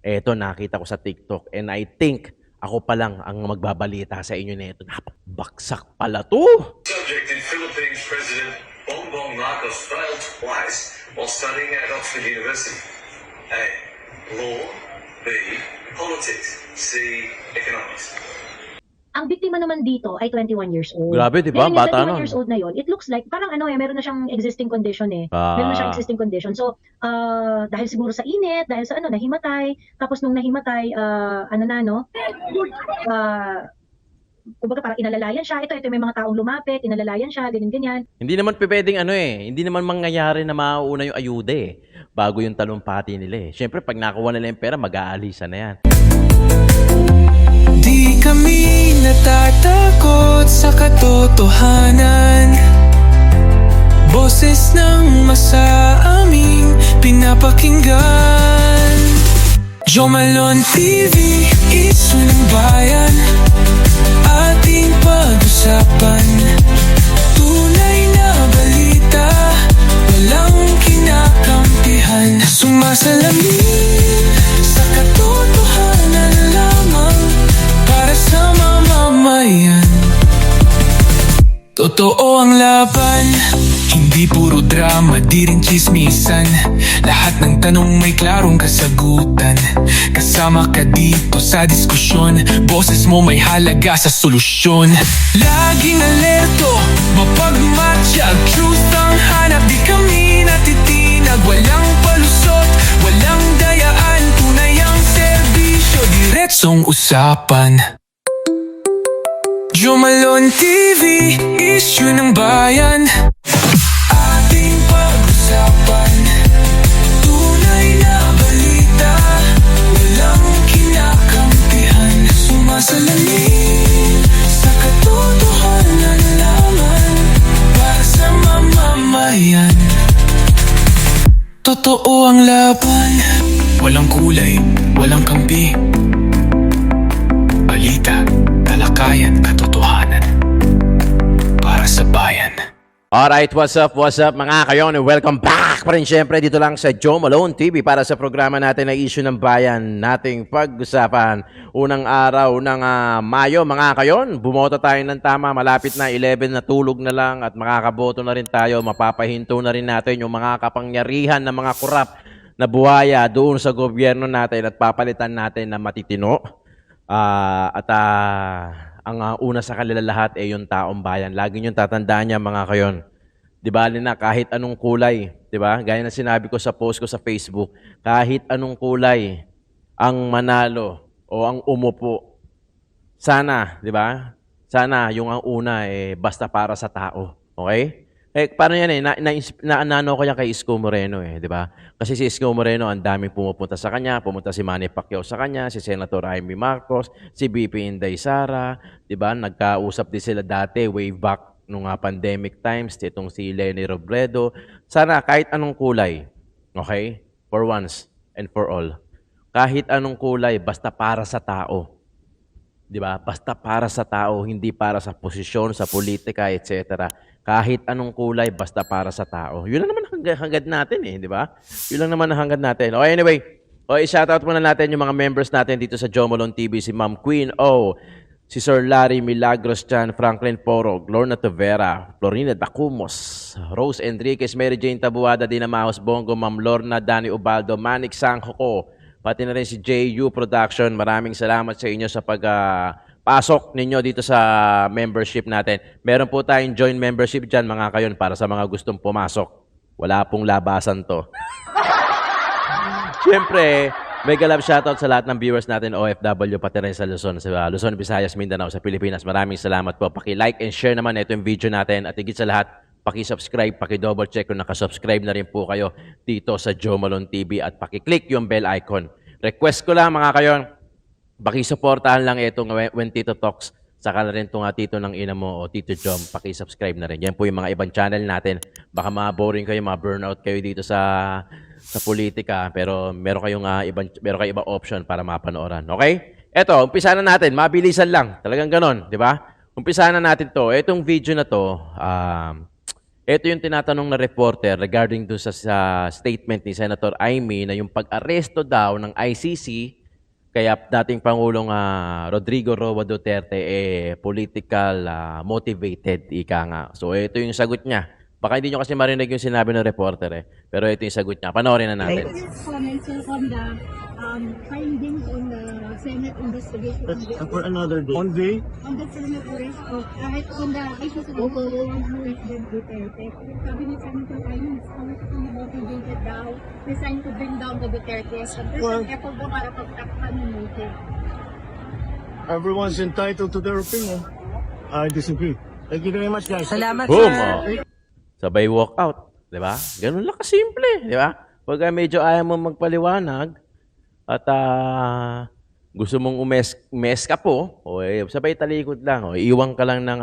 Eto, nakita ko sa TikTok and I think ako pa lang ang magbabalita sa inyo nito. Napakabagsak pala to. Subject in Philippines President Bongbong Marcos failed twice while studying at Oxford University. A. Law. B. Politics. C. Economics. Ang biktima naman dito ay 21 years old. Grabe, di ba? Ngayon, yung Bata 21 nun. years old na yon, it looks like, parang meron na siyang existing condition eh. Meron na siyang existing condition. So, dahil siguro sa init, dahil sa nahimatay, tapos nung nahimatay, kumbaga parang inalalayan siya. Ito, may mga taong lumapit, inalalayan siya, ganyan-ganyan. Hindi naman pwedeng hindi naman mangyayari na mauuna yung ayuda eh. Bago yung talumpati nila eh. Siyempre, pag nakuha nila yung pera, mag-aalisa na yan. Di kami natatakot sa katotohanan. Boses ng masa aming pinapakinggan. Jomalon TV, isyu ng bayan. Ating pag-usapan. Tunay na balita, walang kinakampihan. Sumasalamin sa katotohanan lamang para sa mamamayan. Totoo ang laban, hindi puro drama, di rin chismisan. Lahat ng tanong may klarong kasagutan. Kasama ka dito sa diskusyon, boses mo may halaga sa solusyon. Laging alerto, mapagmatsyag, truth ang hanap. Di kami natitinag, walang palusot, walang dayaan. Tunay ang serbisyo, diretsong usapan. Jomalon TV, isyu ng bayan. Ating pag-usapan. Tunay na balita, walang kinakampihan. Sumasalamin sa katotohanan lamang para sa mamamayan. Totoo ang laban, walang kulay, walang kampi. Balita, talakayan, katotohanan para sa bayan. Alright, what's up mga kayon? Welcome back pa rin syempre dito lang sa Joe Malone TV para sa programa natin na issue ng bayan nating pag-usapan. Unang araw ng Mayo mga kayon, bumoto tayo ng tama, malapit na 11 na tulog na lang at makakaboto na rin tayo, mapapahinto na rin natin yung mga kapangyarihan ng mga korap na buhaya doon sa gobyerno natin at papalitan natin na matitino. Ang una sa kanila lahat ay yung taong bayan. Lagi niyong tatandaan niya mga kayon. Di ba, na kahit anong kulay, di ba? Gaya na sinabi ko sa post ko sa Facebook, kahit anong kulay ang manalo o ang umupo, sana, di ba? Sana yung ang una basta para sa tao. Okay? Paano yan naano ko yan kay Isko Moreno di ba? Kasi si Isko Moreno, ang daming pumupunta sa kanya, pumunta si Manny Pacquiao sa kanya, si Senator Amy Marcos, si BP Inday Sara, di ba? Nagkausap din sila dati, way back nung pandemic times, itong si Leni Robredo. Sana kahit anong kulay, okay? For once and for all. Kahit anong kulay, basta para sa tao. Di ba? Basta para sa tao, hindi para sa posisyon, sa politika, etc. Kahit anong kulay, basta para sa tao. Yun lang naman hangad natin di ba? Yun lang naman ang hangad natin. Okay, anyway. I-shoutout muna natin yung mga members natin dito sa Joe Malone TV. Si Ma'am Queen O, si Sir Larry Milagros Chan, Franklin Porog, Lorna Tavera, Florina Dacumos, Rose Enriquez, Mary Jane Tabuada, Dina Maos Bongo, Ma'am Lorna, Danny Ubaldo, Manik Sanghoko, pati na rin si JU Production. Maraming salamat sa inyo sa pasok ninyo dito sa membership natin. Meron po tayong joint membership dyan mga kayon para sa mga gustong pumasok. Wala pong labasan to. Siyempre, mega love shoutout sa lahat ng viewers natin, OFW, pati rin sa Luzon, Luzon, Visayas, Mindanao, sa Pilipinas. Maraming salamat po. Paki-like and share naman ito yung video natin. At higit sa lahat, paki-subscribe, paki-double check kung nakasubscribe na rin po kayo dito sa Joe Malone TV at paki-click yung bell icon. Request ko lang mga kayon, paki-supportahan lang itong When Tito Talks. Saka na rin itong Tito ng Ina Mo o Tito Jom, paki-subscribe na rin. Yan po yung mga ibang channel natin. Baka ma-boring kayo, ma-burnout kayo dito sa politika, pero meron kayong ibang option para mapanooran. Okay? Eto, umpisa na natin. Mabilisan lang. Talagang ganon, di ba? Umpisa na natin to. Etong video na to, Ito yung tinatanong na reporter regarding doon sa statement ni Senator Amy na yung pag-aresto daw ng ICC, kaya dating Pangulong Rodrigo Roa Duterte political motivated, ika nga. So ito yung sagot niya. Baka hindi nyo kasi marinig yung sinabi ng reporter pero ito yung sagot niya. Panoorin na natin. Comments on the findings on the Senate investigation For another day. on the Senate arrest of on the ICC report of President Duterte. Sabi ni Senator Ryan, motivated daw, designed to bring down the Dutertes. Well- President Apple ba marapagtakpan ng motive? Everyone's entitled to their opinion. I disagree. Thank you very much, guys. Salamat, Boom! sir. Sabay walkout. Di ba? Ganun lang kasimple. Di ba? Pag medyo ayaw mo magpaliwanag at gusto mong umes ka po, sabay talikod lang. Iwan ka lang ng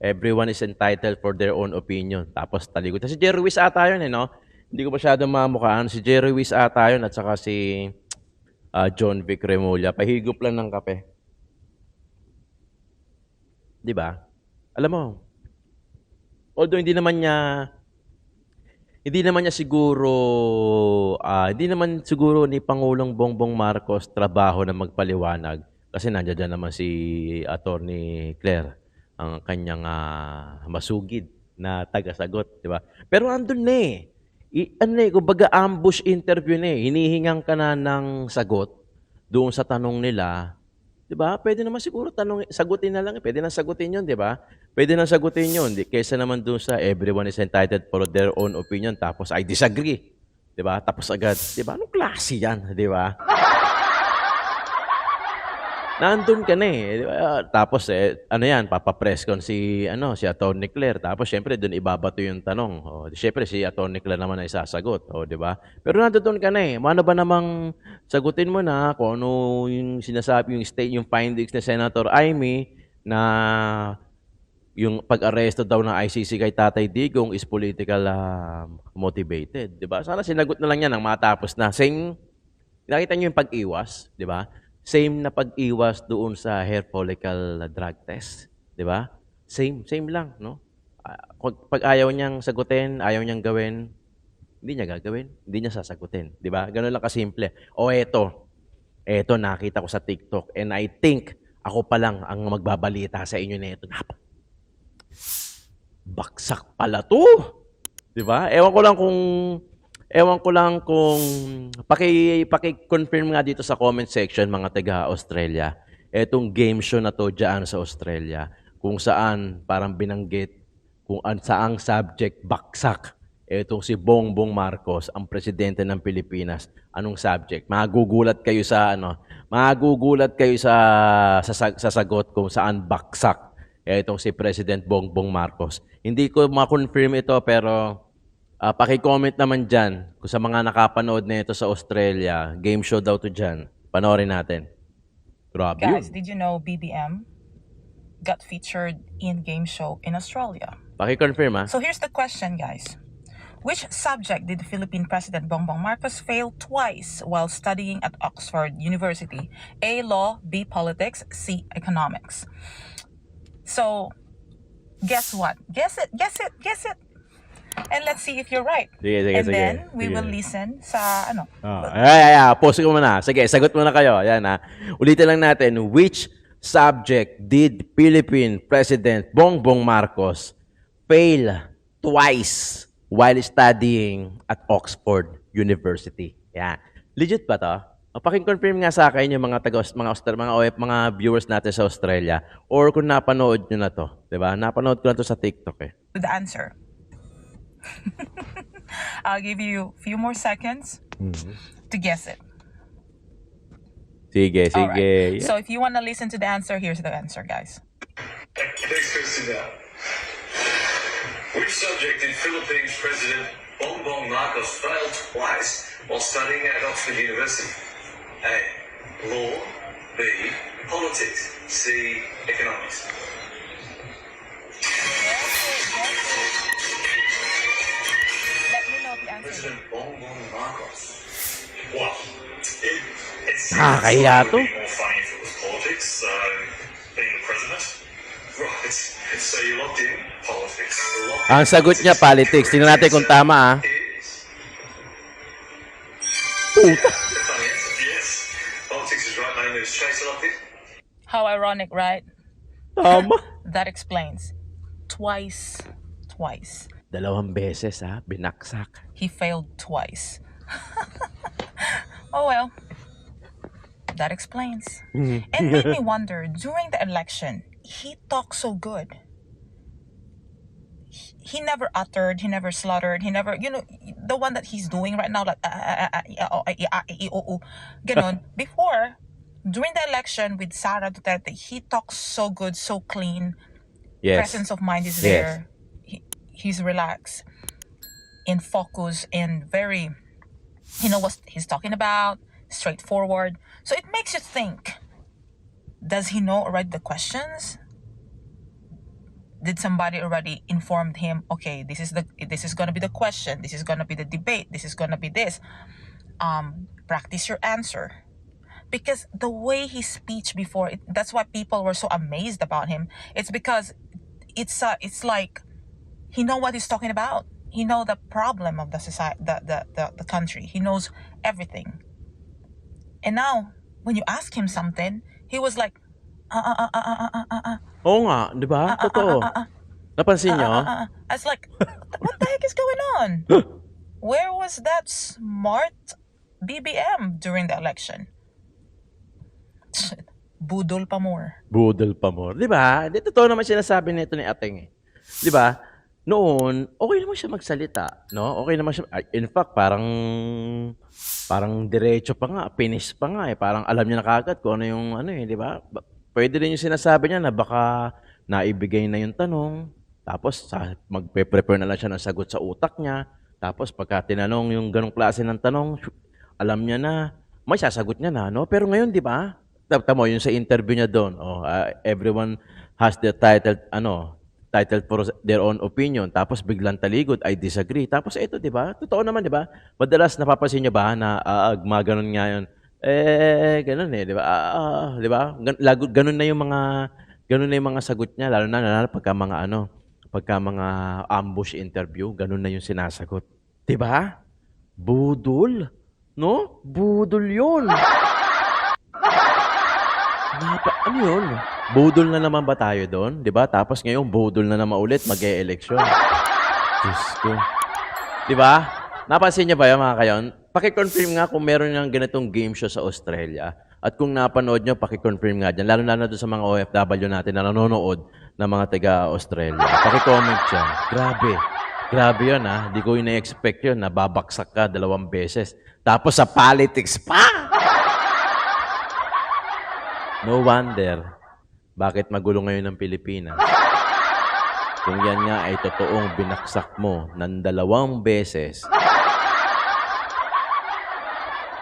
everyone is entitled for their own opinion. Tapos talikod. Si Jerry Ruiz ata yun, no? Hindi ko masyadong mamukhaan. Si Jerry Ruiz ata yun at saka si John Vic Remulla. Pahigop lang ng kape. Di ba? Alam mo, although hindi naman siguro ni Pangulong Bongbong Marcos trabaho na magpaliwanag kasi nandiyan naman si Attorney Claire, ang kanyang masugid na tagasagot, di ba? Pero andun na kumbaga ambush interview na hinihingang ka na ng sagot doon sa tanong nila. 'Di ba? Pwede naman siguro sagutin na lang. Pwede nang sagutin 'yon, 'di ba? Pwede nang sagutin 'yon, kaysa naman doon sa everyone is entitled for their own opinion tapos I disagree. 'Di ba? Tapos agad, 'di ba? Anong klase 'yan, 'di ba? Nandun ka na di ba? Tapos papa-press con si Attorney Claire. Tapos syempre doon ibabato yung tanong. Syempre si Attorney Claire naman ay sasagot, di ba? Pero nandoon ka na Ano ba namang sagutin mo na kung ano yung sinasabi yung findings ni Senator Amy na yung pag-aresto daw ng ICC kay Tatay Digong is political motivated, di ba? Sana sinagot na lang yan nang matapos na. Nakita niyo yung pag-iwas, di ba? Same na pag-iwas doon sa hair follicle drug test, di ba? Same lang, no? Pag ayaw niyang sagutin, ayaw niyang gawin, hindi niya gagawin, hindi niya sasagutin, di ba? Ganun lang kasimple. Eto nakita ko sa TikTok and I think ako pa lang ang magbabalita sa inyo nito. Baksak pala 'to. Di ba? Ewan ko lang kung paki-confirm nga dito sa comment section mga taga-Australia. Etong game show na to diyan sa Australia kung saan parang binanggit kung saang subject baksak. Etong si Bongbong Marcos, ang presidente ng Pilipinas. Anong subject? Magugulat kayo sa sagot kung saan baksak. Etong si President Bongbong Marcos. Hindi ko ma-confirm ito pero paki-comment naman dyan kung sa mga nakapanood na ito sa Australia, game show daw to dyan. Panoorin natin. Grabe Guys, yun. did you know BBM got featured in game show in Australia? Paki-confirm So here's the question, guys. Which subject did Philippine President Bongbong Marcos fail twice while studying at Oxford University? A. Law, B. Politics, C. Economics. So, guess what? Guess it. And let's see if you're right. Sige. And then, we will listen sa Pause ko muna. Sige, sagot muna kayo. Yan Ulitin lang natin. Which subject did Philippine President Bongbong Marcos fail twice while studying at Oxford University? Yan. Legit ba to? Pakiconfirm nga sa akin yung mga viewers natin sa Australia or kung napanood nyo na to. Diba? Napanood ko na to sa TikTok with the answer. I'll give you a few more seconds to guess it. Sige. All right. Yeah. So if you want to listen to the answer, here's the answer, guys. Next question now. Which subject did Philippines President Bongbong Marcos fail twice while studying at Oxford University? A. Law. B. Politics. C. Economics. Let me know if you answered. President Bongbong Marcos. Well, it's Nakakahiya to. would be more funny if it was politics, being the president. Right. So you locked in politics. Ang sagot niya, politics. Tingnan natin kung tama, ah. Is. Funny answer. Yes. Politics is right. My name is Chase Lockett. How ironic, right? Tama. That explains. Twice. Dalawang beses, ha? Binaksak. He failed twice. Oh well. That explains. It made me wonder, during the election, he talked so good. He never uttered, he never slaughtered, he never, the one that he's doing right now, like, ganon. Before, during the election with Sara Duterte, he talks so good, so clean. Yes. Presence of mind is Yes. there. He's relaxed, in focus, and very, he knows what he's talking about, straightforward. So it makes you think, does he know already the questions? Did somebody already informed him, okay, this is gonna be the question, this is gonna be the debate, this is gonna be this. Practice your answer. Because the way he speech before, that's why people were so amazed about him. It's because it's like he know what he's talking about. He know the problem of the society, the country. He knows everything. And now, when you ask him something, he was like, Oo nga, di ba? Totoo. Napansin nyo? I was like, what the heck is going on? Where was that smart BBM during the election? Budol pa more. Budol pa more. Di ba? Di, totoo naman sinasabi nito ni Ateng, eh. Di ba? Noon, okay naman siya magsalita, no? Okay naman siya. In fact, parang diretso pa nga, finish pa nga, eh. Parang alam niya na kagad kung ano yung ano, eh, di ba? Pwede rin yung sinasabi niya na baka naibigay na yung tanong, tapos magpe-prepare na lang siya ng sagot sa utak niya, tapos pagka tinanong yung ganong klase ng tanong, alam niya na, may sasagot niya na, no? Pero ngayon, di ba? Tama yung sa interview niya doon, everyone has the title for their own opinion, tapos biglang taligod, I disagree. Tapos ito, di ba? Totoo naman, di ba? Madalas napapansin niyo ba na gumaganon nga yun, ganun eh, di ba? Di ba? Ganun na yung mga sagot niya, lalo na pagka mga ambush interview, ganun na yung sinasagot. Di ba? Budol, no? Budol yun. Ano yun? Budol na naman ba tayo doon? Di ba? Tapos ngayon, budol na naman ulit, mag-e-eleksyon. Diyos ko. Di ba? Napansin niyo ba yan, mga kayon? Paki-confirm nga kung meron ng ganitong game show sa Australia. At kung napanood nyo, paki-confirm nga dyan. Lalo na doon sa mga OFW natin na nanonood ng mga taga-Australia. Paki-comment dyan. Grabe. Grabe yun, ha? Di ko ina-expect yun na babaksak ka 2 beses. Tapos sa politics pa! No wonder bakit magulo ngayon ang Pilipinas. Kung yan nga ay totoong binaksak mo ng 2 beses,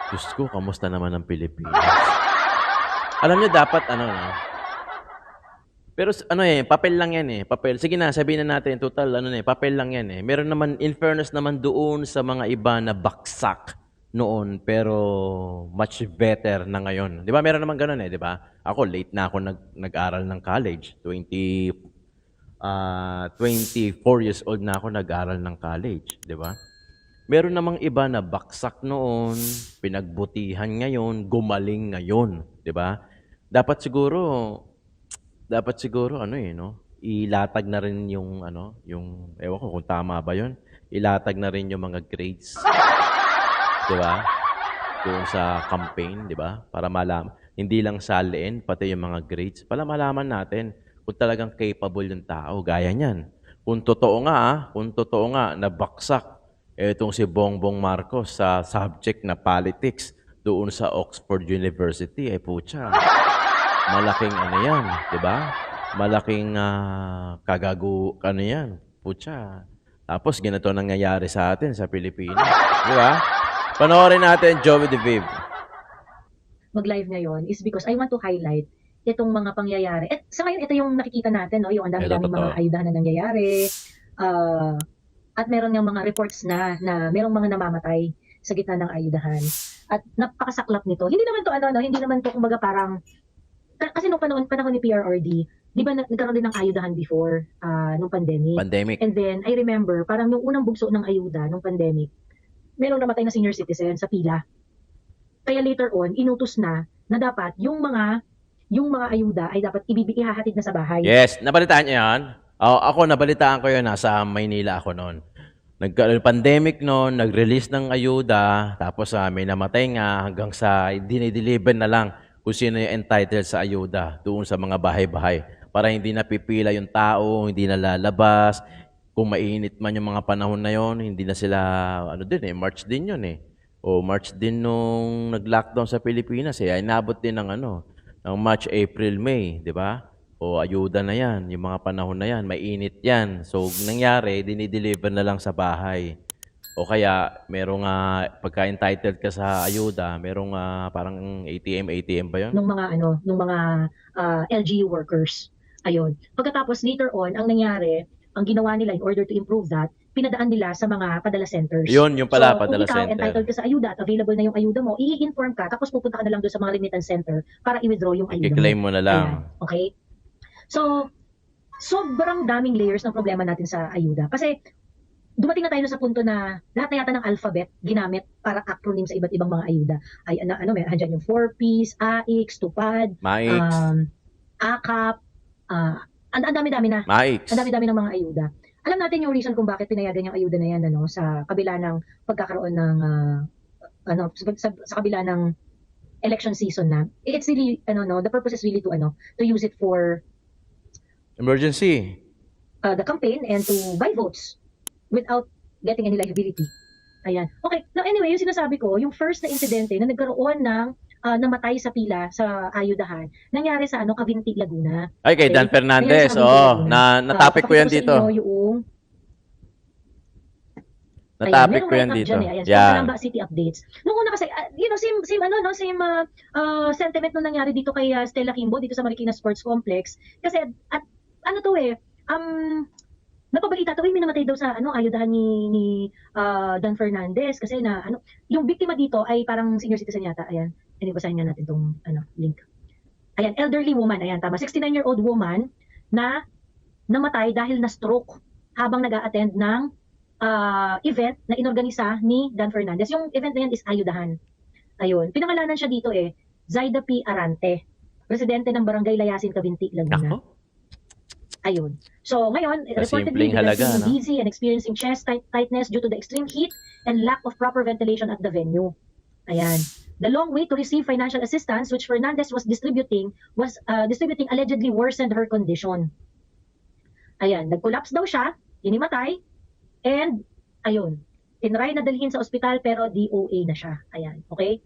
Diyos ko, kamusta naman ang Pilipinas? Alam niyo, dapat pero papel lang yan eh. Papel. Sige na, sabihin na natin, total, papel lang yan eh. Meron naman, in fairness naman doon sa mga iba na baksak noon, pero much better na ngayon. Di ba? Meron naman ganun eh, di ba? Ako, late na ako nag-aral ng college. 24 years old na ako nag-aral ng college, di ba? Meron namang iba na baksak noon, pinagbutihan ngayon, gumaling ngayon, di ba? Dapat siguro ilatag na rin yung ewan ko kung tama ba 'yon. Ilatag na rin yung mga grades. Di ba? Doon sa campaign, di ba? Para malaman. Hindi lang saliin, pati yung mga grades. Para malaman natin kung talagang capable yung tao. Gaya niyan. Kung totoo nga na baksak itong si Bongbong Marcos sa subject na politics doon sa Oxford University, putya. Malaking yan, di ba? Malaking yan, putya. Tapos ganito nangyayari sa atin sa Pilipinas. Di ba? Panoorin natin, Joey DeVive. Mag-live ngayon is because I want to highlight itong mga pangyayari. At sa ngayon, ito yung nakikita natin, no? Yung ang dami-daming mga ayudahan na nangyayari. At meron yung mga reports na merong mga namamatay sa gitna ng ayudahan. At napakasaklap nito. Hindi naman to kumbaga parang, kasi nung panahon ni PRRD, di ba nagkaroon din ng ayudahan before nung pandemic. Pandemic. And then, I remember, parang yung unang bugso ng ayuda nung pandemic, merong namatay na senior citizen sa pila. Kaya later on, inutos na dapat yung mga ayuda ay dapat ihahatid na sa bahay. Yes, nabalitaan niyo yan? Ako, nabalitaan ko yun. Nasa Maynila ako noon. Nagka-pandemic noon, nag-release ng ayuda, tapos may namatay nga hanggang sa dinideliver na lang kung sino yung entitled sa ayuda doon sa mga bahay-bahay. Para hindi napipila yung tao, hindi na lalabas. Kung mainit man yung mga panahon na yon, hindi na sila, March din yun eh. O March din nung nag-lockdown sa Pilipinas eh. Ay nabot din ng ng March, April, May, di ba? O ayuda na yan, yung mga panahon na yan, mainit yan. So, nangyari, dinideliver na lang sa bahay. O kaya, merong pagka-entitled ka sa ayuda, merong parang ATM ba yun? Nung mga LGU workers. Ayun. Pagkatapos later on, ang nangyari, ang ginawa nila in order to improve that, pinadaan nila sa mga padala centers. Yun, yung pala, padala kung ikaw center. entitled ka sa ayuda at available na yung ayuda mo, i-inform ka, tapos pupunta ka na lang doon sa mga remittance center para i-withdraw yung ayuda I-claim mo na lang. Ayan. Okay? So, sobrang daming layers ng problema natin sa ayuda. Kasi, dumating na tayo sa punto na lahat na yata ng alphabet ginamit para acronym sa iba't ibang mga ayuda. Ay, may andyan yung 4Ps, AIX, TUPAD, Maix. AKAP, ang dami-dami na. Maix. Ang dami-dami ng mga ayuda. Alam natin yung reason kung bakit pinayagan yung ayuda na yan sa kabila ng pagkakaroon ng sa kabila ng election season na. It's really the purpose is really to use it for Emergency. the campaign and to buy votes without getting any liability. Ayan. Okay. Now anyway, yung sinasabi ko, yung first na insidente na nagkaroon ng namatay sa pila sa ayudahan, nangyari sa Cavinti, Laguna. Ay, kay Dan Okay? Fernandez. Nangyari sa Cavinti, Oo, Laguna. na-topic ko yan Papakita dito. sa inyo yung Na-topic merong ko yan write-up dyan. dyan eh. Ayan, Yan. Kalamba City Updates. Nung una kasi, same sentiment nung nangyari dito kay Stella Kimbo, dito sa Marikina Sports Complex. Kasi, napabalita to, minamatay daw sa ayudahan ni Dan Fernandez kasi yung biktima dito ay parang senior citizen yata. Ayan. Basahin nga natin tong link. Ayan, elderly woman, ayan tama. 69-year-old woman na namatay dahil na stroke habang nag-a-attend ng event na inorganisa ni Dan Fernandez. Yung event na yan is ayudahan. Ayun, pinangalanan siya dito Zaida P. Arante, residente ng Barangay Layasin, Cavinti, Laguna. Ako? Ayun. So, ngayon, Sa reportedly simpleng halaga, being no? dizzy and experiencing chest tightness due to the extreme heat and lack of proper ventilation at the venue. Ayan. The long wait to receive financial assistance which Fernandez was distributing allegedly worsened her condition. Ayan. Nag-collapse daw siya, hinimatay, and, ayun, tinry na dalhin sa ospital pero DOA na siya. Ayan. Okay?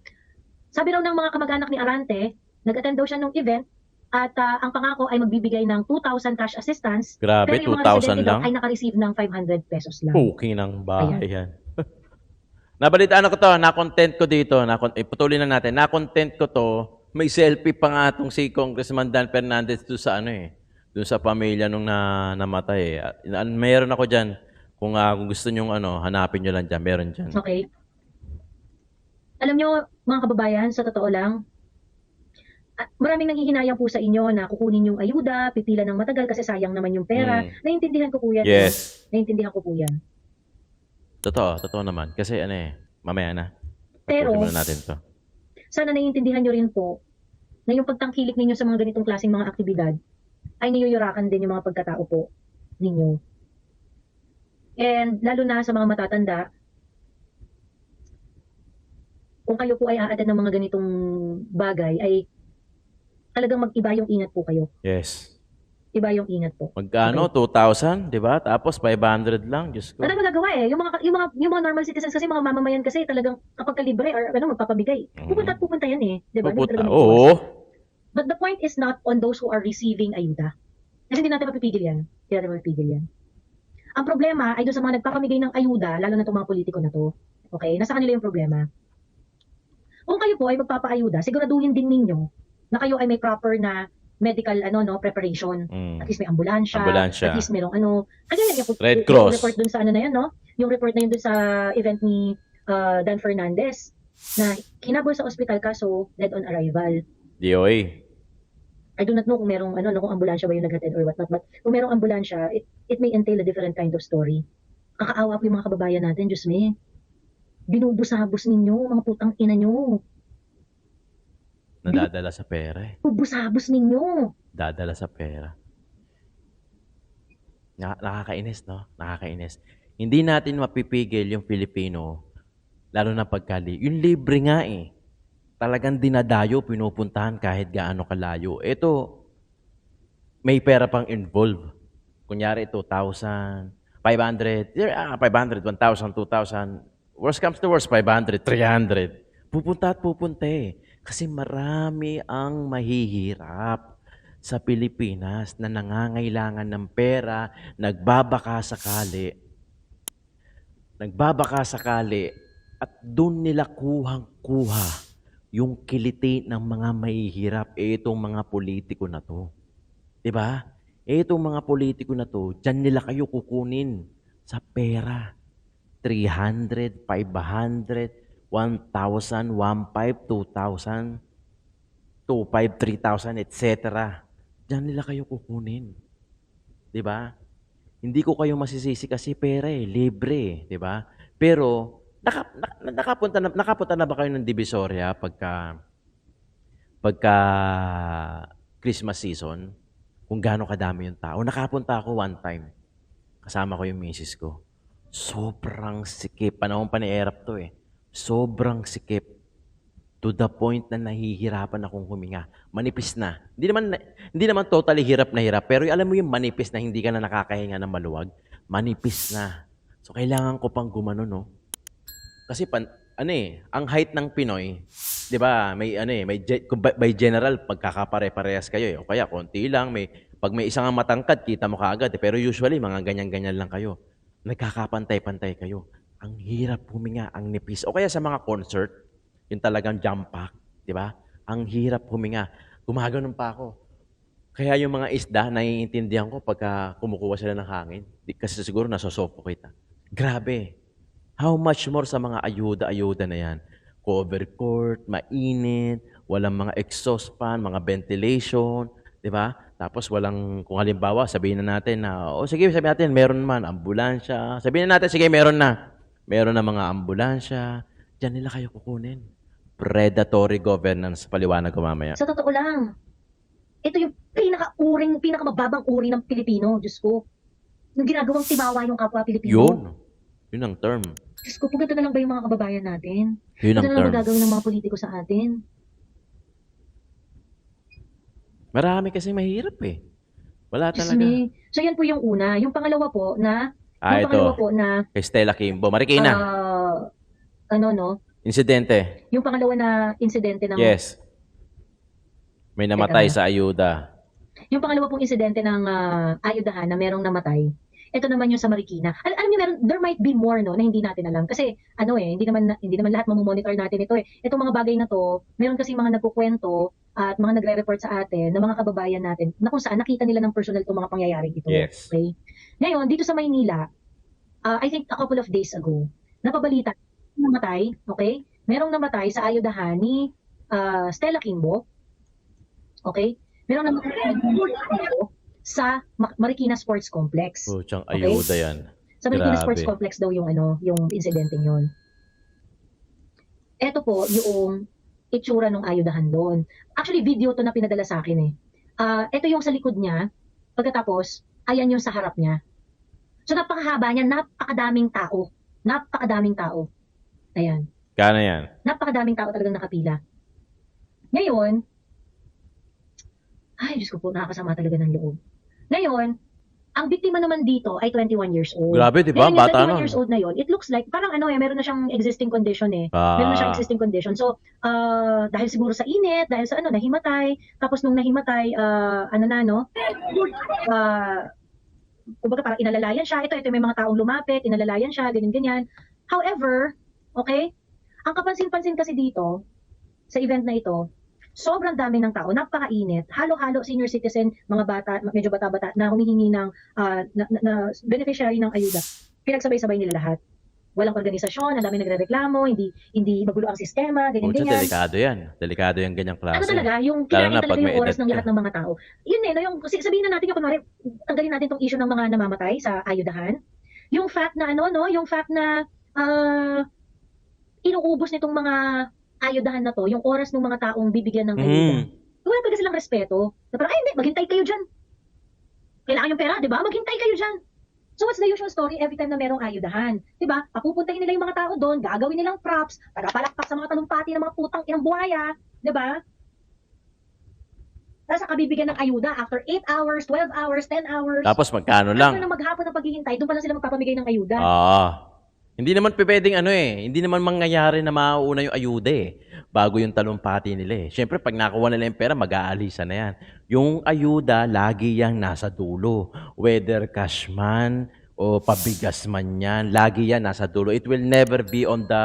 Sabi raw ng mga kamag-anak ni Arante, nag-attend daw siya ng event, at ang pangako ay magbibigay ng 2,000 cash assistance. Grabe, pero yung mga 2,000 residente daw lang? ay naka-receive ng 500 pesos lang. Puking ng bahay yan. Nabalitaan ko to, na-content ko dito. Patuloy na natin. Na-content ko to, may selfie pa nga itong si Congressman Dan Fernandez doon sa doon sa pamilya nung namatay. Mayroon ako dyan. Kung gusto nyo hanapin nyo lang dyan. Meron dyan. Okay. Alam nyo, mga kababayan, sa totoo lang, maraming nanghihinayang po sa inyo na kukunin yung ayuda, pipila ng matagal kasi sayang naman yung pera. Naiintindihan ko po yan. Yes. Naiintindihan ko po yan. Totoo naman. Kasi mamaya na. Pero, Tapusin muna natin to. sana naiintindihan nyo rin po na yung pagtangkilik ninyo sa mga ganitong klaseng mga aktibidad ay niyuyurakan din yung mga pagkatao po ninyo. And lalo na sa mga matatanda, kung kayo po ay a-attend ng mga ganitong bagay, ay talagang mag-iba yung ingat po kayo. Yes. Iba yung ingat po. Magkano? 2,000, di ba? Tapos 500 lang. Diyos ko. Ano magagawa yung mga normal citizens kasi, mga mamamayan kasi talagang kapag kalibre or magpapabigay. Pupunta yan di ba? Hindi Pupunta. talaga Oo. maiiwas. But the point is not on those who are receiving ayuda. Kasi hindi natin mapipigil yan. Ang problema ay doon sa mga nagpapamigay ng ayuda, lalo na itong mga politiko na to. Okay? Nasa kanila yung problema. Kung kayo po ay magpapaayuda, siguraduhin din ninyo na kayo ay may proper na medical preparation. At least may ambulansya. At least merong kaya yung Red Cross. Yung report dun sa na yan, yung report na yun dun sa event ni Dan Fernandez na kinabol sa ospital kaso dead on arrival. DOA. I do not know kung merong ano, no, kung ambulansya ba yung naghatid or whatnot, but kung merong ambulansya, it may entail a different kind of story. Kakaawa po yung mga kababayan natin, Diyos me. Binubusabos ninyo, mga putang ina nyo. Nadadala sa pera eh. Bubusabos ninyo. Dadala sa pera. Nakakainis, no? Nakakainis. Hindi natin mapipigil yung Pilipino, lalo na pagkali. Yung libre nga eh. Talagang dinadayo, pinupuntahan kahit gaano kalayo. Ito, may pera pang involved. Kunyari ito, 1,000, 500, 500, 1,000, 2,000. Worst comes to worst, 500, 300. Pupunta at pupunta eh. Kasi marami ang mahihirap sa Pilipinas na nangangailangan ng pera, nagbabaka sakali, at doon nila kuhang-kuha yung kiliti ng mga mahihirap. Itong mga politiko na to. Diba? Itong mga politiko na to, dyan nila kayo kukunin sa pera. 300, 500, 1,000, 1,500, 2,000, 2,500, 3,000, etc. Diyan nila kayo kukunin. 'Di ba? Hindi ko kayo masisisi kasi pera eh, libre eh, 'di ba? Pero nakapunta na ba kayo ng Divisoria pagka Christmas season? Kung gaano kadami yung tao. Nakapunta ako one time. Kasama ko yung misis ko. Sobrang sikip. Panahon pa ni Erap to eh. Sobrang sikip. To the point na nahihirapan akong huminga. Manipis na. Hindi naman totally hirap na hirap. Pero alam mo yung manipis na hindi ka na nakakahinga ng maluwag? Manipis na. So kailangan ko pang gumano, no? Kasi ang height ng Pinoy, 'di ba? By general pagkakapare-parehas kayo eh. O kaya konti lang, pag may isang matangkad, kita mo kaagad eh. Pero usually mga ganyan-ganyan lang kayo. Nagkakapantay-pantay kayo. Ang hirap huminga, ang nipis. O kaya sa mga concert, yung talagang jump pack, 'di ba? Ang hirap huminga. Gumaganon pa ako. Kaya yung mga isda, naiintindihan ko pagka kumukuha sila ng hangin. Kasi siguro nasosuffocate. Grabe. How much more sa mga ayuda-ayuda na yan? Cover court, mainit, walang mga exhaust fan, mga ventilation, di ba? Tapos walang, kung halimbawa, sabihin na natin na, sige, sabihin natin, meron man, ambulansya. Sabihin na natin, sige, meron na. Meron na mga ambulansya. Diyan nila kayo kukunin. Predatory governance, paliwanag ko mamaya. Sa totoo lang, ito yung pinakamababang uri ng Pilipino, Diyos ko. Yung ginagawang timawa yung kapwa Pilipino. Yun ang term. Diyos ko, ganito na lang ba yung mga kababayan natin? Yun ang Ganito na lang term. ba gagawin ng mga politiko sa atin? Marami kasi mahirap eh. Wala Diyos talaga. me. So yan po yung una. Yung pangalawa po na, Ito. Kay Stella Kimbo. Marikina. Insidente. Yung pangalawa na insidente ng, Yes. May namatay Teka. sa ayuda. yung pangalawa pong insidente ng ayudahan na merong namatay. Ito naman yung sa Marikina. Alam niyo, there might be more, no, na hindi natin alam. Kasi, hindi naman lahat mamomonitor natin ito eh. Itong mga bagay na to, meron kasi mga nagkukwento at mga nagre-report sa atin ng mga kababayan natin na kung saan nakita nila ng personal itong mga pangyayari ito. Yes. Okay? Ngayon, dito sa Maynila, I think a couple of days ago, napabalita, namatay, okay? Merong namatay sa ayudahan ni Stella Kimbo. Okay? Merong namatay sa Marikina Sports Complex. Puchang ayuda yan. Sa Marikina Grabe. Sports Complex daw yung insidente yun. Ito po yung itsura ng ayudahan doon. Actually, video to na pinadala sa akin eh. Ito yung sa likod niya. Pagkatapos, ayan yung sa harap niya. So napakahaba niya, napakadaming tao. Napakadaming tao. Ayan. Kano yan? Napakadaming tao talagang nakapila. Ngayon, ay Diyos ko po, nakakasama talaga ng loob. Ngayon, ang biktima naman dito ay 21 years old. Grabe, di ba? Ngayon, Bata yung 21 nun. years old na yun, it looks like, parang meron na siyang existing condition eh. Meron na siyang existing condition. So, dahil siguro sa init, dahil sa nahimatay, tapos nung nahimatay, kumbaga parang inalalayan siya. Ito, may mga taong lumapit, inalalayan siya, ganyan-ganyan. However, okay, ang kapansin-pansin kasi dito, sa event na ito, sobrang dami ng tao, napakainit, halo-halo senior citizen, mga bata, medyo bata-bata, na humihingi ng na beneficiary ng ayuda. Pinagsabay-sabay nila lahat. walang organisasyon, ang dami nagrereklamo, hindi magulo ang sistema, Pucha, ganyan-ganyan. delikado yan. Delikado yung ganyang Ano klase. talaga, yung Lalo kinain na talaga pag may yung oras edad ng ka. lahat ng mga tao. Yun no, yung sabihin na natin yung kunwari, tanggalin natin tong issue ng mga namamatay sa ayudahan. Yung fact na yung fact na inuubos nitong mga ayudahan na to, yung oras ng mga taong bibigyan ng ayuda. Wala talaga silang respeto. Na parang, ay hindi, maghintay kayo dyan. Kailangan yung pera, di ba? Maghintay kayo dyan. So what's the usual story every time na merong ayudahan? Di ba? Papupuntahin nila yung mga tao doon, gagawin nilang props, tagapalakpak sa mga talumpati ng mga putang inang buhaya, di ba? Tapos kabibigyan ng ayuda after 8 hours, 12 hours, 10 hours. Tapos magkano After lang? na maghapon ng paghihintay, doon pa lang sila magpapamigay ng ayuda. Hindi naman pwedeng hindi naman mangyayari na mauuna yung ayuda bago yung talumpati nila Siyempre, pag nakuha nila yung pera, mag-aalisa na yan. Yung ayuda, lagi yang nasa dulo. Whether cash man o pabigas man yan, lagi yan nasa dulo. It will never be on the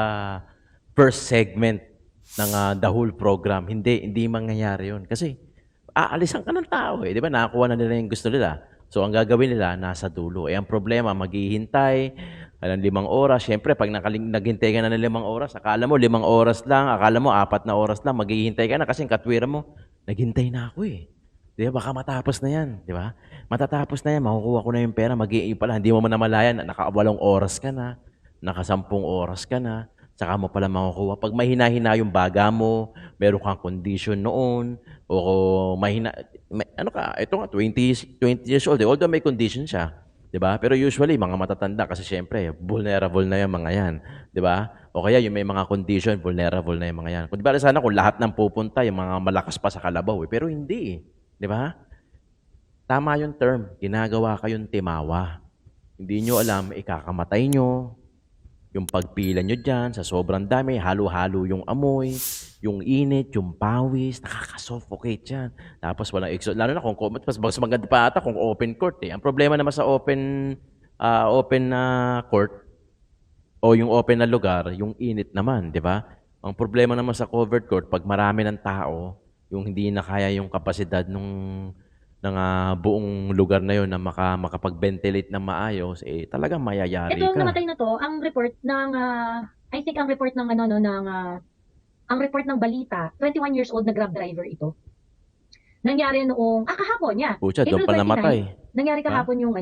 first segment ng the whole program. Hindi mangyayari yun. Kasi, aalisan ka ng tao Di ba? Nakakuha na nila yung gusto nila. So, ang gagawin nila, nasa dulo. Ang problema, maghihintay, ng 5 oras. Siyempre, pag naghintay ka na ng 5 oras, akala mo 5 oras lang, akala mo 4 na oras lang, maghihintay ka na kasi katwira mo, naghintay na ako Di ba? Baka matapos na yan. Di ba? Matatapos na yan, makukuha ko na yung pera, pala, hindi mo namalayan, naka-8 oras ka na, naka-10 oras ka na, saka mo pala makukuha. Pag mahina-hina yung baga mo, meron kang condition noon, o ito nga, 20 years old, although may condition siya, di ba? Pero usually, mga matatanda, kasi syempre, vulnerable na yung mga yan, di ba? O kaya yung may mga condition, vulnerable na yung mga yan. Kung di ba, sana kung lahat ng pupunta, yung mga malakas pa sa kalabaw, pero hindi di ba? Tama yung term, ginagawa kayong timawa. Hindi nyo alam, ikakamatay nyo, yung pagpila nyo dyan, sa sobrang dami, halo-halo yung amoy, yung init, yung pawis, nakaka-suffocate yan. Tapos walang exhaust. Lalo na kung, mas maganda pa ata kung open court Ang problema naman sa open court, o yung open na lugar, yung init naman, di ba? Ang problema naman sa covered court, pag marami ng tao, yung hindi na kaya yung kapasidad ng buong lugar na yun na makapag-ventilate ng maayos, talagang mayayari Ito, ka. namatay na to, ang report ng, I think ang report ng, ang report ng balita, 21 years old na grab driver ito. Nangyari noong, kahapon niya. Pucha, doon pa namatay. Nangyari kahapon yung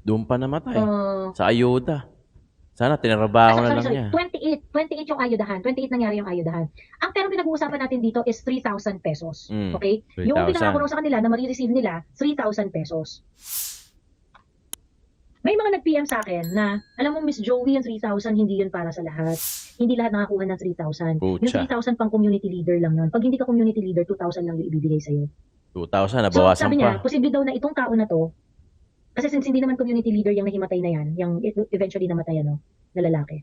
Doon pa namatay. Sa ayuda. Sana tinrabaho na lang niya. 28 yung ayudahan. 28 nangyari yung ayudahan. Ang perang pinag-uusapan natin dito is 3,000 pesos. Okay? 3,000. Yung pinangako sa kanila na marireceive nila, 3,000 pesos. May mga nag-PM sa akin na, alam mo, Miss Joey, yung 3,000, hindi yun para sa lahat. Hindi lahat nakakuha ng 3,000. Yung Pucha. 3,000 pang community leader lang yun. Pag hindi ka community leader, 2,000 lang yung ibibigay sa'yo. 2,000, So, nabawasan sabi niya, pa. posible daw na itong tao na to, kasi since hindi naman community leader yung nahimatay na yan, yung eventually namatay na lalaki.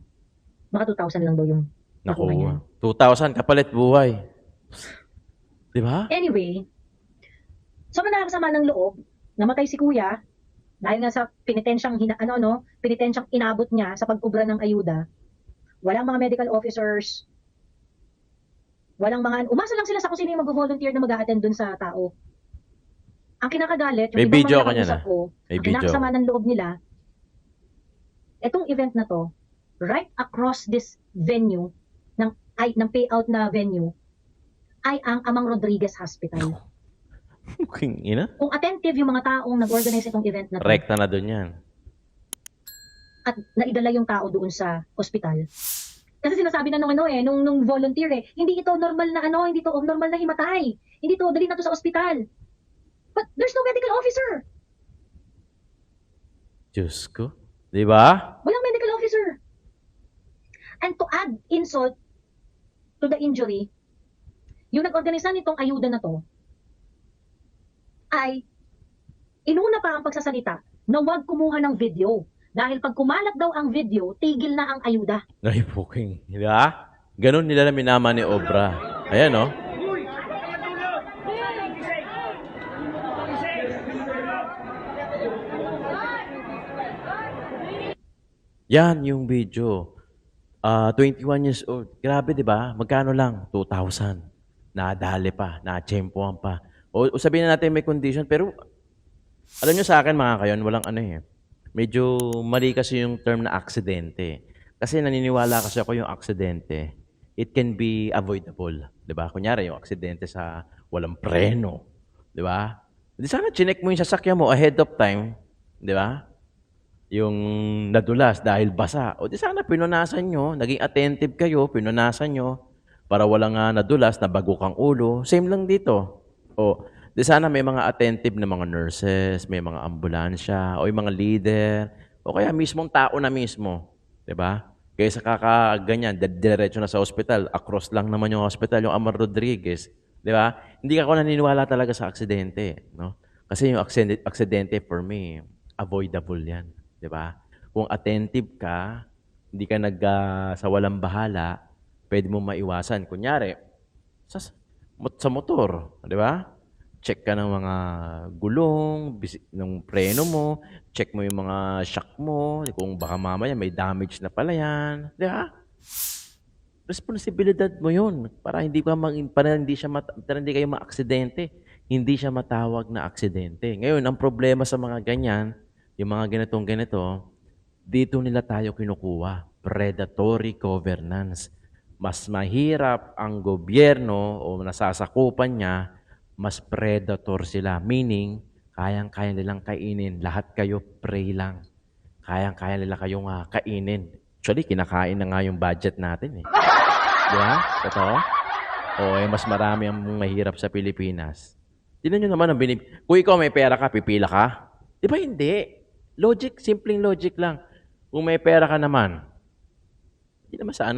Baka 2,000 lang daw yung nakuha niya. Nakuha. 2,000 kapalit buhay. Di ba? Anyway, sobrang nakakasama ng loob, namatay si kuya, dahil nga sa penitensyang, penitensyang inabot niya sa pagkubra ng ayuda. Walang mga medical officers, umasa lang sila sa kung sino yung mag-volunteer na mag-a-attend dun sa tao. Ang kinakagalit, May yung ibang video mga ka niyan, nakausap ko, May ang video. kinakasama ng loob nila, etong event na to, right across this venue, ng payout na venue, ay ang Amang Rodriguez Hospital. King ina. Kung attentive yung mga taong nag-organize itong event na to, Rekta na doon yan. at naidala yung tao doon sa ospital. Kasi sinasabi na nung volunteer hindi ito normal na hindi ito normal na himatay. Hindi ito, dali na to sa ospital. But there's no medical officer. Diyos ko. Di ba? Walang medical officer. And to add insult to the injury, yung nag-organisa nitong ayuda na to, ay inuna pa ang pagsasalita na huwag kumuha ng video. Dahil pag kumalat daw ang video, tigil na ang ayuda. Ay, puking. Di ba? Ganun nila na minama ni Obra. Ayan, no? Yan yung video. 21 years old. Grabe, di ba? Magkano lang? 2,000. Nadali pa. Natsempohan pa. O sabihin na natin may condition. Pero, alam nyo sa akin mga kayon, walang medyo mali kasi yung term na aksidente. Kasi naniniwala kasi ako yung aksidente, it can be avoidable. 'Di ba? Kunyari, yung aksidente sa walang preno. 'Di ba? Di sana chinek mo yung sasakyan mo ahead of time. 'Di ba? Yung nadulas dahil basa. O di sana pinunasan nyo, naging attentive kayo, pinunasan nyo, para walang nadulas, nabago kang ulo. Same lang dito. O, di sana may mga attentive na mga nurses, may mga ambulansya, o yung mga leader, o kaya mismong tao na mismo. 'Di ba? Kaysa kakaganyan, diretso na sa hospital, across lang naman yung hospital, yung Amar Rodriguez. 'Di ba? Hindi ako naniniwala talaga sa aksidente, no? Kasi yung aksidente for me, avoidable 'yan, 'di ba? Kung attentive ka, hindi ka sa walang bahala, pwede mo maiwasan. Kunyari, sa motor, 'di ba? Check ka ng mga gulong, ng preno mo, check mo yung mga shock mo, kung baka mamaya may damage na pala 'yan, 'di ba? Responsibilidad mo 'yun para hindi kayo maaksidente. Hindi siya matawag na aksidente. Ngayon, ang problema sa mga ganyan, yung mga ganitong ganito, dito nila tayo kinukuha. Predatory governance. Mas mahirap ang gobyerno o nasasakupan niya, mas predator sila. Meaning, kayang-kaya nilang kainin. Lahat kayo prey lang. Kayang-kaya nila kayong kainin. Actually, kinakain na nga yung budget natin eh. Di ba? Totoo? Mas marami ang mahirap sa Pilipinas. Tingnan nyo naman kung ikaw may pera ka, pipila ka? Di ba hindi? Logic, simpleng logic lang. Kung may pera ka naman, hindi naman sa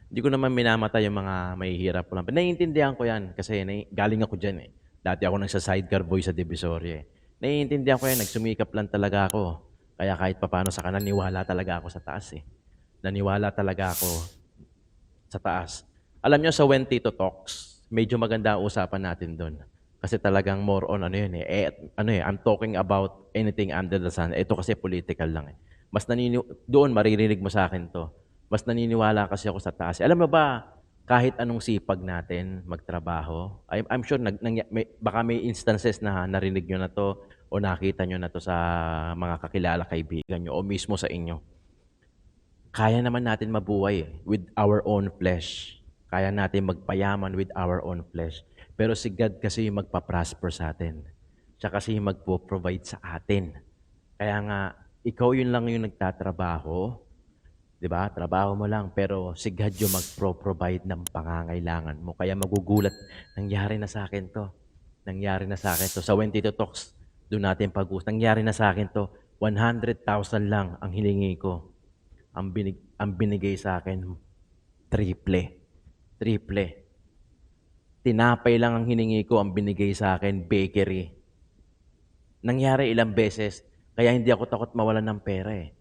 hindi ko naman minamatay yung mga mahihirap po lang. Naiintindihan ko yan kasi galing ako dyan eh. Dati ako nagsa-sidecar boy sa Divisoria eh. Naiintindihan ko yan, nagsumikap lang talaga ako. Kaya kahit papano sa kanan, naniwala talaga ako sa taas eh. Naniwala talaga ako sa taas. Alam nyo, sa When Tito Talks, medyo maganda ang usapan natin doon. Kasi talagang more on I'm talking about anything under the sun. Ito kasi political lang eh. Doon maririnig mo sa akin to. Mas naniniwala kasi ako sa taas. Alam mo ba, kahit anong sipag natin magtrabaho, I'm sure baka may instances na narinig nyo na to o nakita nyo na to sa mga kakilala, kaibigan nyo o mismo sa inyo. Kaya naman natin mabuhay with our own flesh. Kaya natin magpayaman with our own flesh. Pero si God kasi yung magpa-prosper sa atin. Siya kasi yung magpo-provide sa atin. Kaya nga, ikaw yun lang yung nagtatrabaho. Di ba? Trabaho mo lang. Pero si God yung magpro-provide ng pangangailangan mo. Kaya magugulat, nangyari na sa akin to. Nangyari na sa akin to. Sa When Tito Talks, doon natin pag-uusap. Nangyari na sa akin to. 100,000 lang ang hilingi ko. Ang binigay sa akin, triple. Tinapay lang ang hiningi ko, ang binigay sa akin, bakery. Nangyari ilang beses, kaya hindi ako takot mawalan ng pera eh.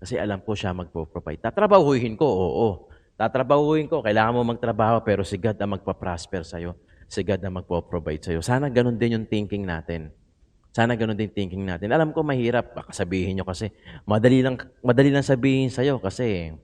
Kasi alam ko siya magpo-provide. Tatrabahuhin ko, oo. Tatrabahuhin ko, kailangan mo magtrabaho, pero si God ang magpa-prosper sa'yo. Si God ang magpo-provide sa'yo. Sana ganun din yung thinking natin. Alam ko mahirap, baka sabihin nyo kasi, madali lang sabihin sa'yo kasi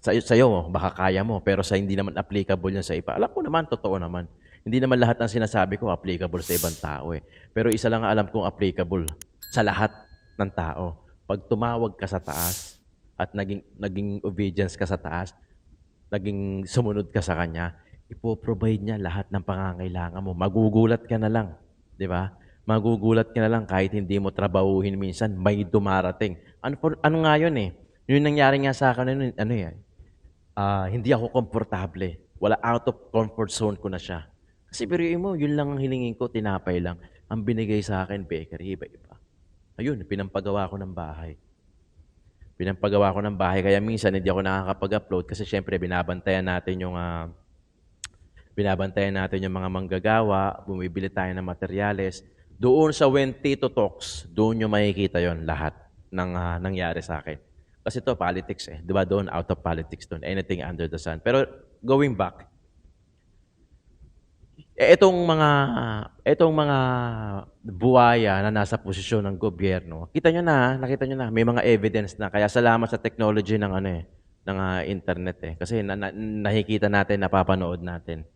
sa'yo, baka kaya mo, pero hindi naman applicable yan sa iba. Alam ko naman, totoo naman. Hindi naman lahat ng sinasabi ko applicable sa ibang tao eh. Pero isa lang ang alam kong applicable sa lahat ng tao. Pag tumawag ka sa taas at naging obedience ka sa taas, naging sumunod ka sa Kanya, ipoprovide niya lahat ng pangangailangan mo. Magugulat ka na lang. Di ba? Magugulat ka na lang kahit hindi mo trabahuhin minsan, may dumarating. Ano nga yun eh? Yung nangyari nga sa akin, hindi ako komportable. Out of comfort zone ko na siya. Kasi biruin mo, yun lang ang hilingin ko, tinapay lang. Ang binigay sa akin, bakery, iba-iba. Ayun, pinampagawa ko ng bahay. Kaya minsan hindi ako nakakapag-upload kasi syempre binabantayan natin yung mga manggagawa, bumibili tayo ng materyales. Doon sa When Tito Talks, doon nyo makikita yon lahat ng nangyari sa akin. Kasi ito, politics eh. Di ba doon, out of politics doon. Anything under the sun. Pero going back, itong mga buwaya na nasa posisyon ng gobyerno, nakita nyo na, may mga evidence na. Kaya salamat sa technology ng internet eh. Kasi nakikita natin, napapanood natin.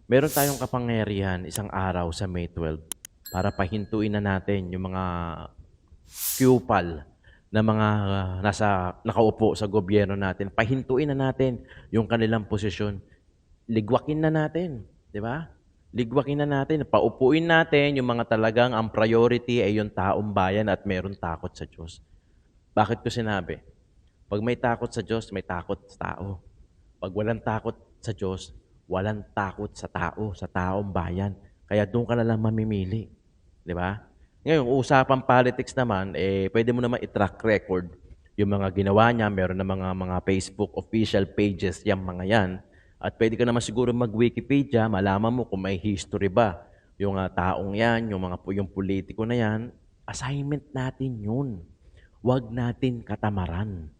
Meron tayong kapangyarihan isang araw sa May 12 para pahintuin na natin yung mga kupal na mga nakaupo sa gobyerno natin. Pahintuin na natin yung kanilang posisyon. Ligwakin na natin, di ba? Ligwakin na natin. Paupuin natin yung mga talagang ang priority ay yung taong bayan at meron takot sa Diyos. Bakit ko sinabi? Pag may takot sa Diyos, may takot sa tao. Pag walang takot sa Diyos, walang takot sa tao, sa taong bayan. Kaya doon ka na lang mamimili. Di ba? Ngayon, usapang politics naman, pwede mo naman i-track record yung mga ginawa niya. Meron na mga Facebook official pages yung mga yan. At pwede ka naman siguro mag-Wikipedia, malaman mo kung may history ba yung taong yan, yung politiko na yan. Assignment natin yun. Huwag natin katamaran.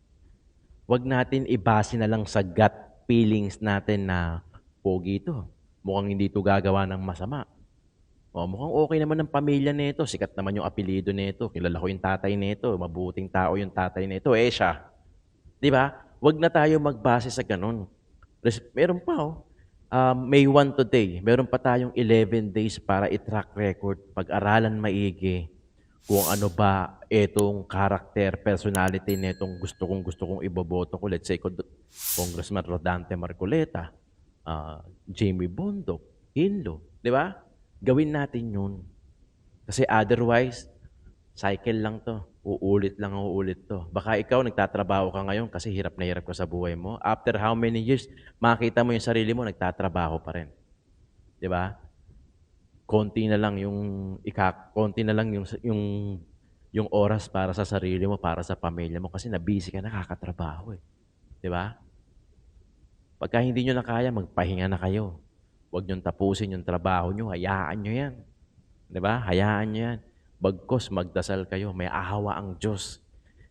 Huwag natin ibase na lang sa gut feelings natin na pogi ito. Mukhang hindi ito gagawa ng masama. O, mukhang okay naman ng pamilya nito. Sikat naman yung apelido nito. Kilala ko yung tatay nito. Mabuting tao yung tatay nito. Siya. Di ba? Huwag na tayo magbase sa ganun. Meron pa, May 1 today. Meron pa tayong 11 days para i-track record, pag-aralan maigi kung ano ba itong character, personality nitong gusto kong iboboto ko. Let's say, Congressman Rodante Marcoleta, Jamie Bondoc, Hinlo. Di ba? Gawin natin yun. Kasi otherwise, cycle lang to. Uulit to. Baka ikaw nagtatrabaho ka ngayon kasi hirap na hirap ka sa buhay mo. After how many years, makita mo yung sarili mo, nagtatrabaho pa rin. Di ba? Konti na lang yung oras para sa sarili mo, para sa pamilya mo kasi na-busy ka, nakakatrabaho eh. Di ba? Pagka hindi nyo na kaya, magpahinga na kayo. Huwag nyo tapusin yung trabaho nyo, hayaan nyo yan. Di ba? Hayaan nyo yan. Bagkos, magdasal kayo. May ahawa ang Diyos.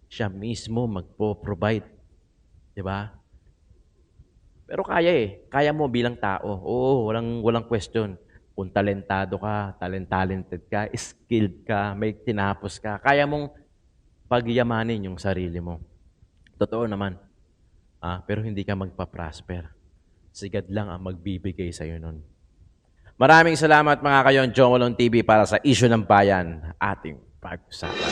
Siya mismo magpo-provide. Di ba? Pero kaya eh. Kaya mo bilang tao. Oo, walang question. Kung talented ka, skilled ka, may tinapos ka, kaya mong pagyamanin yung sarili mo. Totoo naman. Pero hindi ka magpa-prosper. Sigad lang ang magbibigay sa'yo nun. Maraming salamat mga kayon, Jomolon TV para sa Issue ng Bayan, ating pag-usapan.